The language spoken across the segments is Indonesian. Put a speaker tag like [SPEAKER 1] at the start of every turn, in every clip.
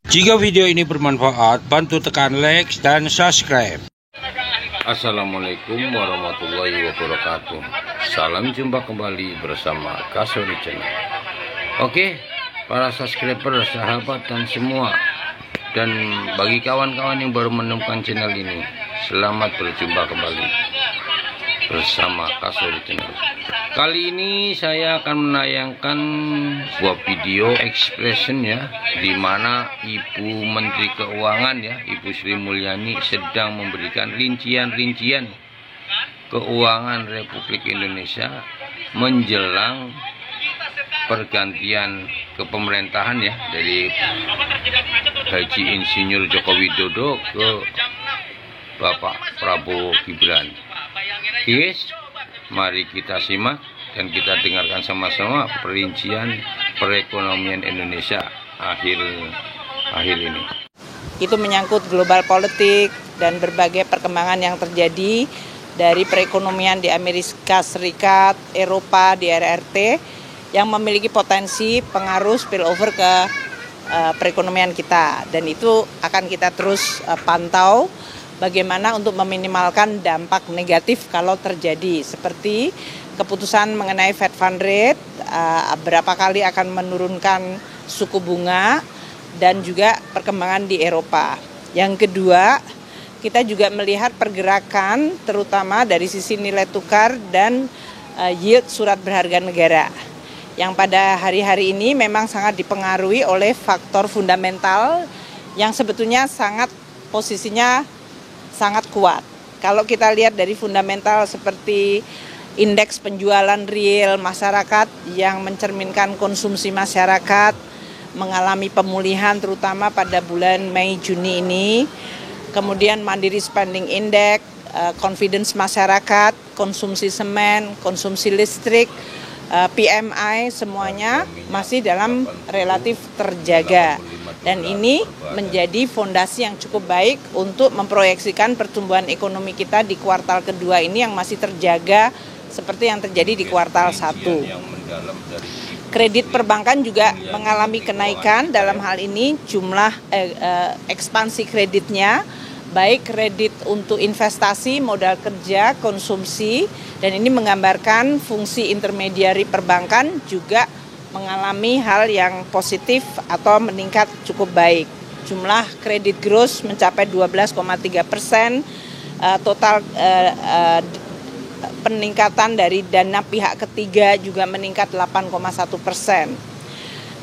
[SPEAKER 1] Jika video ini bermanfaat, bantu tekan like dan subscribe.
[SPEAKER 2] Assalamualaikum warahmatullahi wabarakatuh. Salam jumpa kembali bersama Kasuri Channel. Oke, para subscriber, sahabat dan semua, dan bagi kawan-kawan yang baru menemukan channel ini, selamat berjumpa kembali bersama Kasuri Channel. Kali ini saya akan menayangkan sebuah video expression ya, di mana Ibu Menteri Keuangan ya, Ibu Sri Mulyani sedang memberikan rincian-rincian keuangan Republik Indonesia menjelang pergantian kepemerintahan ya, dari Haji Insinyur Joko Widodo ke Bapak Prabowo Gibran. Guys, mari kita simak dan kita dengarkan sama-sama perincian perekonomian Indonesia akhir ini.
[SPEAKER 3] Itu menyangkut global politik dan berbagai perkembangan yang terjadi dari perekonomian di Amerika Serikat, Eropa, di RRT yang memiliki potensi pengaruh spillover ke perekonomian kita, dan itu akan kita terus pantau bagaimana untuk meminimalkan dampak negatif kalau terjadi, seperti keputusan mengenai Fed Fund Rate, berapa kali akan menurunkan suku bunga, dan juga perkembangan di Eropa. Yang kedua, kita juga melihat pergerakan terutama dari sisi nilai tukar dan yield surat berharga negara, yang pada hari-hari ini memang sangat dipengaruhi oleh faktor fundamental yang sebetulnya posisinya sangat kuat. Kalau kita lihat dari fundamental seperti indeks penjualan real masyarakat yang mencerminkan konsumsi masyarakat mengalami pemulihan terutama pada bulan Mei Juni ini. Kemudian Mandiri Spending Index, confidence masyarakat, konsumsi semen, konsumsi listrik, PMI semuanya masih dalam relatif terjaga. Dan ini menjadi fondasi yang cukup baik untuk memproyeksikan pertumbuhan ekonomi kita di kuartal kedua ini yang masih terjaga seperti yang terjadi di kuartal 1. Kredit perbankan juga mengalami kenaikan, dalam hal ini jumlah ekspansi kreditnya, baik kredit untuk investasi, modal kerja, konsumsi, dan ini menggambarkan fungsi intermediari perbankan juga mengalami hal yang positif atau meningkat cukup baik. Jumlah kredit gross mencapai 12,3%, total peningkatan dari dana pihak ketiga juga meningkat 8,1%.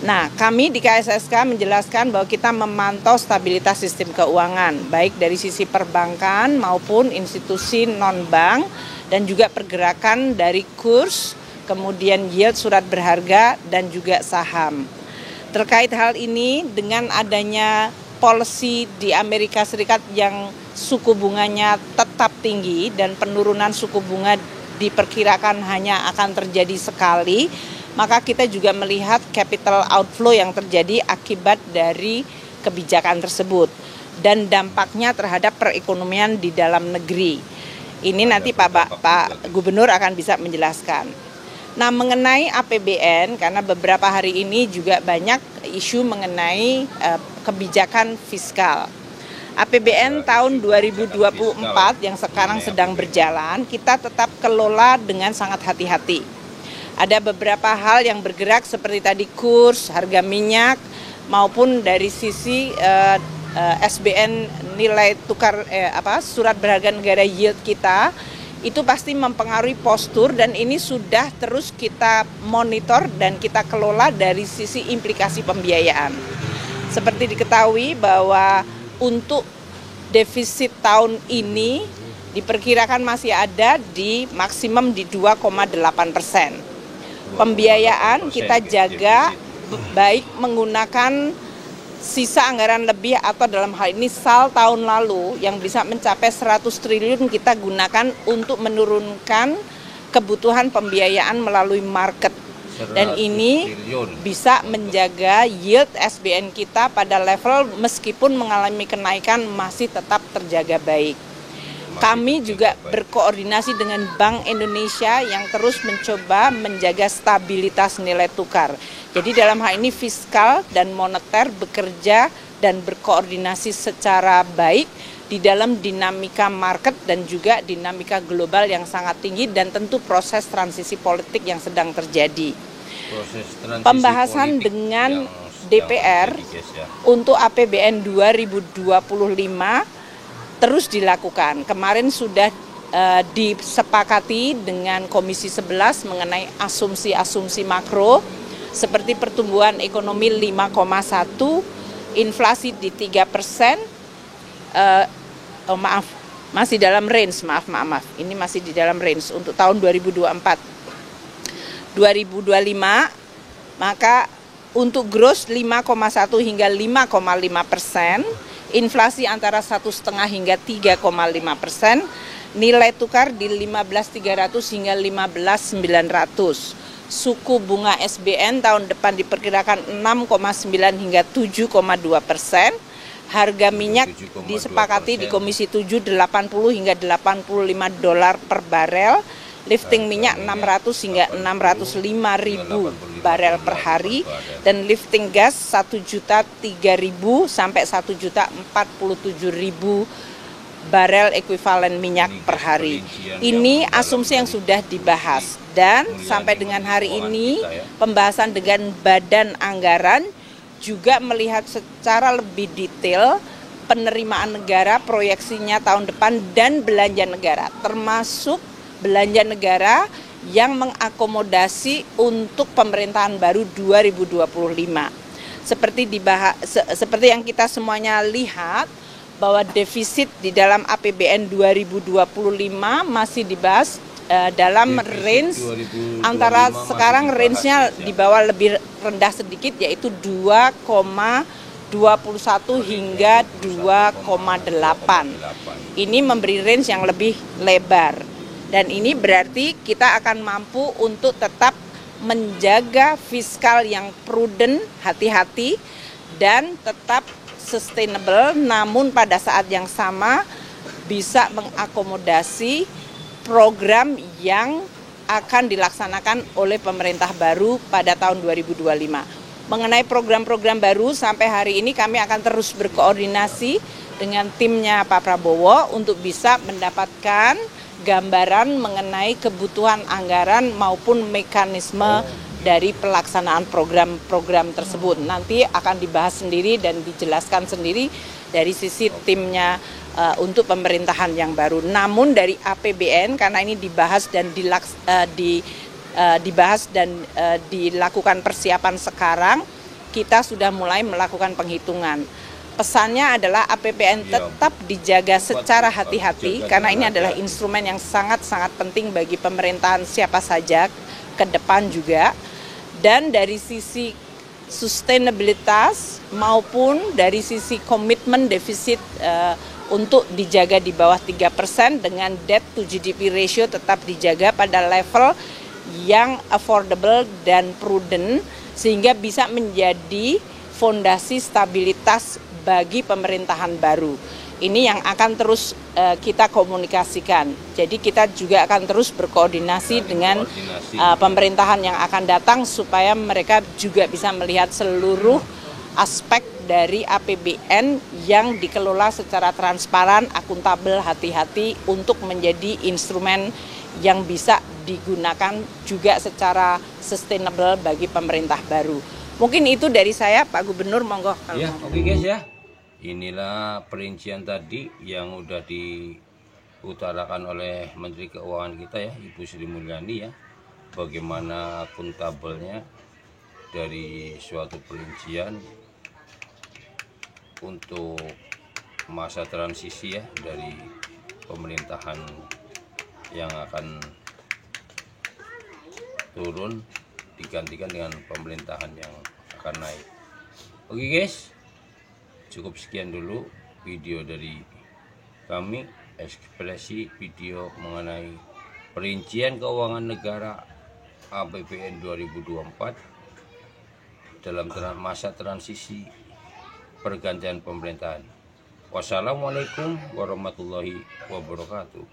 [SPEAKER 3] Nah, kami di KSSK menjelaskan bahwa kita memantau stabilitas sistem keuangan, baik dari sisi perbankan maupun institusi non-bank, dan juga pergerakan dari kurs, kemudian yield surat berharga, dan juga saham. Terkait hal ini, dengan adanya policy di Amerika Serikat yang suku bunganya tetap tinggi dan penurunan suku bunga diperkirakan hanya akan terjadi sekali, maka kita juga melihat capital outflow yang terjadi akibat dari kebijakan tersebut dan dampaknya terhadap perekonomian di dalam negeri. Ini nanti Pak Gubernur akan bisa menjelaskan. Nah, mengenai APBN, karena beberapa hari ini juga banyak isu mengenai kebijakan fiskal. APBN tahun 2024 yang sekarang sedang berjalan, kita tetap kelola dengan sangat hati-hati. Ada beberapa hal yang bergerak seperti tadi kurs, harga minyak, maupun dari sisi SBN nilai tukar surat berharga negara yield kita, itu pasti mempengaruhi postur, dan ini sudah terus kita monitor dan kita kelola dari sisi implikasi pembiayaan. Seperti diketahui bahwa untuk defisit tahun ini diperkirakan masih ada di maksimum di 2,8%. Pembiayaan kita jaga baik menggunakan sisa anggaran lebih atau dalam hal ini SAL tahun lalu yang bisa mencapai 100 triliun kita gunakan untuk menurunkan kebutuhan pembiayaan melalui market. Dan ini bisa menjaga yield SBN kita pada level meskipun mengalami kenaikan masih tetap terjaga baik. Kami juga berkoordinasi dengan Bank Indonesia yang terus mencoba menjaga stabilitas nilai tukar. Jadi dalam hal ini fiskal dan moneter bekerja dan berkoordinasi secara baik di dalam dinamika market dan juga dinamika global yang sangat tinggi dan tentu proses transisi politik yang sedang terjadi. Pembahasan dengan DPR untuk APBN 2025 terus dilakukan. Kemarin sudah disepakati dengan Komisi 11 mengenai asumsi-asumsi makro seperti pertumbuhan ekonomi 5,1, inflasi di 3%, masih dalam range, maaf, ini masih di dalam range untuk tahun 2024. 2025, maka untuk gross 5,1 hingga 5,5%, inflasi antara 1,5 hingga 3,5%, nilai tukar di 15.300 hingga 15.900. Suku bunga SBN tahun depan diperkirakan 6,9 hingga 7,2%. Harga minyak disepakati di Komisi 7 80 hingga 85 dolar per barel. Lifting minyak 600 hingga 605 ribu barel per hari, dan lifting gas 1.003.000 sampai 1.047.000 barel ekuivalen minyak per hari. Ini asumsi yang sudah dibahas, dan sampai dengan hari ini pembahasan dengan Badan Anggaran juga melihat secara lebih detail penerimaan negara, proyeksinya tahun depan, dan belanja negara, termasuk belanja negara yang mengakomodasi untuk pemerintahan baru 2025. Seperti yang kita semuanya lihat, bahwa defisit di dalam APBN 2025 masih dibahas dalam range antara sekarang range-nya di bawah lebih rendah sedikit, yaitu 2,21 hingga 2,8. Ini memberi range yang lebih lebar. Dan ini berarti kita akan mampu untuk tetap menjaga fiskal yang prudent, hati-hati, dan tetap sustainable, namun pada saat yang sama bisa mengakomodasi program yang akan dilaksanakan oleh pemerintah baru pada tahun 2025. Mengenai program-program baru, sampai hari ini kami akan terus berkoordinasi dengan timnya Pak Prabowo untuk bisa mendapatkan gambaran mengenai kebutuhan anggaran maupun mekanisme dari pelaksanaan program-program tersebut. Nanti akan dibahas sendiri dan dijelaskan sendiri dari sisi timnya untuk pemerintahan yang baru. Namun dari APBN, karena ini dibahas dan dilakukan persiapan sekarang, kita sudah mulai melakukan penghitungan. Pesannya adalah APBN tetap dijaga secara hati-hati, karena ini adalah instrumen yang sangat-sangat penting bagi pemerintahan siapa saja ke depan juga. Dan dari sisi sustainabilitas maupun dari sisi komitmen defisit untuk dijaga di bawah 3% dengan debt to GDP ratio tetap dijaga pada level yang affordable dan prudent, sehingga bisa menjadi fondasi stabilitas bagi pemerintahan baru. Ini yang akan terus kita komunikasikan. Jadi kita juga akan terus berkoordinasi dengan pemerintahan yang akan datang supaya mereka juga bisa melihat seluruh aspek dari APBN yang dikelola secara transparan, akuntabel, hati-hati untuk menjadi instrumen yang bisa digunakan juga secara sustainable bagi pemerintah baru. Mungkin itu dari saya, Pak Gubernur, monggo.
[SPEAKER 2] Ya, oke guys ya. Inilah perincian tadi yang udah diutarakan oleh Menteri Keuangan kita ya, Ibu Sri Mulyani ya. Bagaimana akuntabelnya dari suatu perincian untuk masa transisi ya, dari pemerintahan yang akan turun digantikan dengan pemerintahan yang akan naik. Oke guys, cukup sekian dulu video dari kami, ekspresi video mengenai perincian keuangan negara APBN 2024 dalam masa transisi pergantian pemerintahan. Wassalamualaikum warahmatullahi wabarakatuh.